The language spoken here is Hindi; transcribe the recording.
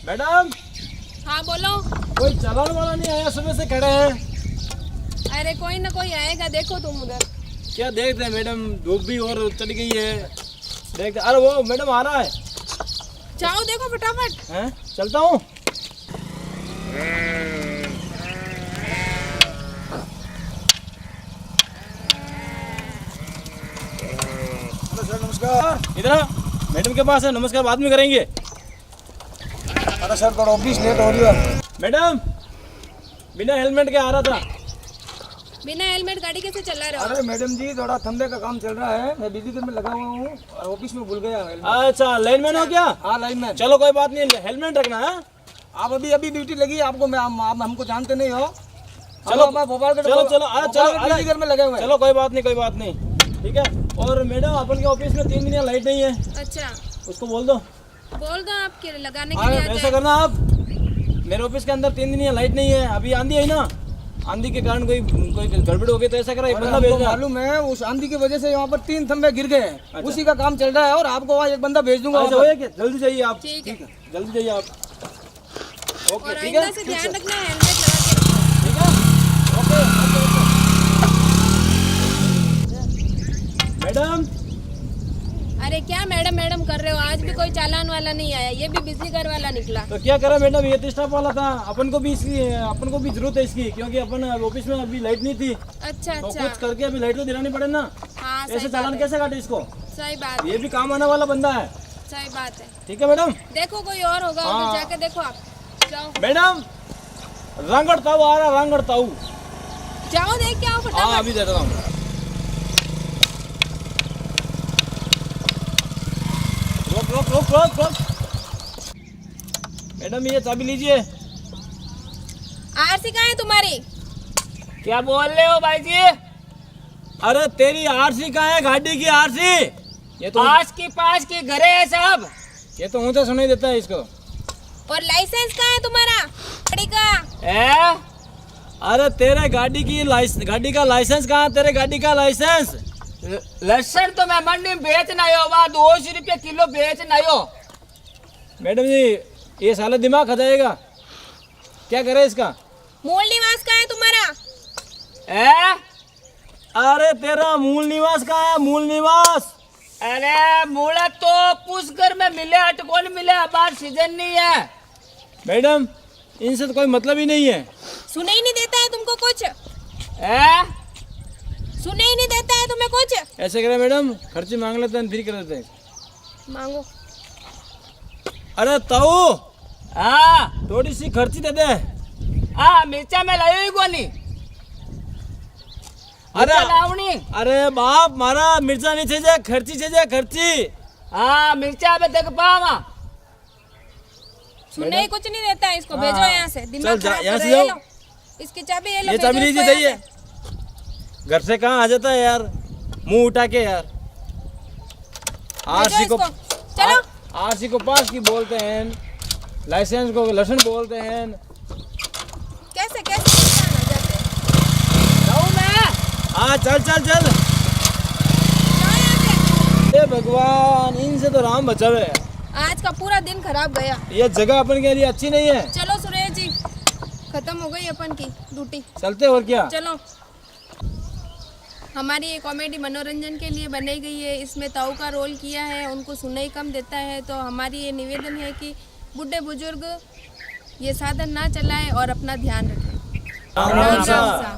मैडम। हाँ बोलो। कोई चालान वाला नहीं आया, सुबह से खड़े हैं। अरे कोई ना कोई आएगा, देखो तुम उधर। क्या देखते हैं मैडम, धूप भी और चली गई है। देखते, अरे वो मैडम आ रहा है। जाओ देखो फटाफट। हैं? चलता हूँ। सर नमस्कार। इधर मैडम के पास है, नमस्कार बाद में करेंगे। अरे सर थोड़ा ऑफिस लेट हो रही है। मैडम बिना हेलमेट के आ रहा था। बिना हेलमेट गाड़ी कैसे चला रहे हो? अरे मैडम जी थोड़ा धंधे का काम चल रहा है, मैं बिजली में लगा हुआ हूँ और ऑफिस में भूल गया हेलमेट। अच्छा लाइनमैन हो क्या? हाँ लाइनमैन। चलो कोई बात नहीं, हेलमेट रखना है। आप अभी अभी ड्यूटी लगी आपको, मैं आप हमको जानते नहीं हो। चलो भोपाल चलो चलो, अरे चलो बिजली घर में लगे हुए हैं। चलो कोई बात नहीं, कोई बात नहीं, ठीक है। और मैडम अपन के ऑफिस में 3 दिन लाइट नहीं है, अच्छा उसको बोल दो। बोल दो, आपके लगाने के लिए आ ऐसा जाए। करना आप, मेरे ऑफिस के अंदर 3 दिन लाइट नहीं है। अभी आंधी है ना, आंधी के कारण कोई गड़बड़ हो गई, तो ऐसा करा एक बंदा भेज दो। मालूम है उस आंधी की वजह से यहाँ पर 3 खंभे गिर गए हैं। अच्छा। उसी का काम चल रहा है और आपको वहाँ एक बंदा भेज दूंगा। ऐसा होया क्या? जल्दी जाइए आप। ठीक है। जल्दी जाइए आप। ओके और ठीक है, आइंदा से ध्यान रखना, हेलमेट लगा के रखना। ठीक है। Okay madam. अरे क्या मैडम मैडम कर रहे हो? आज भी कोई चालान वाला नहीं आया, ये भी बिजली घर वाला निकला। तो क्या करा मैडम, ये तो स्टाफ वाला था। अपन को भी जरूरत है इसकी, क्योंकि अपन ऑफिस में अभी लाइट नहीं थी, अच्छा तो अच्छा। कुछ करके अभी लाइट तो दिलानी पड़े ना। हाँ ऐसे सही चालान बात है। कैसे काटे इसको? सही बात है, ये भी काम आने वाला बंदा है। सही बात है। ठीक है मैडम। देखो कोई और होगा, हाँ। उधर जाके देखो आप। जाओ मैडम रांगड़ ताऊ आ रहा, रांगड़ ताऊ। जाओ देख के आओ हाँ फटाफट। अभी दे रहा हूँ। रोक रोक रोक रोक रोक। मैडम ये चाबी लीजिए। आरसी कहाँ है तुम्हारी? क्या बोल रहे हो भाई जी? अरे तेरी आरसी कहाँ है? गाड़ी की आरसी। ये तो पास की घरे है सब। ये तो ऊंचा सुनाई देता है इसको। और लाइसेंस कहाँ है तुम्हारा गाड़ी का? अरे तेरे गाड़ी का लाइसेंस कहाँ है? तेरे गाड़ी का लाइसेंस। लहसुन तो मैं मंडी में बेच नहीं हो, वहाँ 200 रुपये किलो बेच नहीं हो। मैडम जी ये साला दिमाग खा जाएगा, क्या करे इसका? मूल निवास कहाँ है तुम्हारा? अरे तेरा मूल निवास कहाँ है? मूल निवास। अरे मूला तो पुष्कर में मिले, अटकोल मिले, अब सीजन नहीं है। मैडम इनसे तो कोई मतलब ही नहीं है। सुने ही नहीं देता है तुमको कुछ? सुने ही नहीं देता है तुम्हें कुछ? ऐसे करे मैडम, खर्ची मांग लेते हैं, फिर कर देते हैं। मांगो। अरे ताऊ हाँ थोड़ी सी खर्ची दे दे। हाँ मिर्चा में लायो ही कोनी। अरे लावनी। अरे बाप मारा मिर्चा नहीं चाहिए, खर्ची चाहिए, खर्ची। हाँ मिर्चा में देख पावा। सुने ही कुछ नहीं देता है, इसको हाँ। भेजो यहाँ से। दिमाग चल, खराब यहाँ कर से रहे हैं। जाओ। लो, इसकी चाबी ये लो, ये भेजो चाबी लीजिए, इसको यहाँ जाइए। से। घर से कहाँ आ जाता है यार, मुंह उठा के यार। आरसी को इसको। चलो। आरसी को पास की बोलते हैं, लाइसेंस को लसन बोलते हैं। कैसे कैसे आना जाते? जाऊँ मैं? हाँ चल चल चल। जाओ यहाँ से। हे भगवान, इनसे तो राम बचावे। आज का पूरा दिन खराब गया। ये जगह अपन के लिए अच्छी नहीं है। चलो सुरेश जी, खत्म हो गई अपन की ड्यूटी। चलते और क्या। चलो। हमारी ये कॉमेडी मनोरंजन के लिए बनाई गई है, इसमें ताऊ का रोल किया है, उनको सुनाई कम देता है। तो हमारी ये निवेदन है कि बूढ़े बुजुर्ग ये साधन ना चलाएं और अपना ध्यान रखें। राम राम राम सा। सा।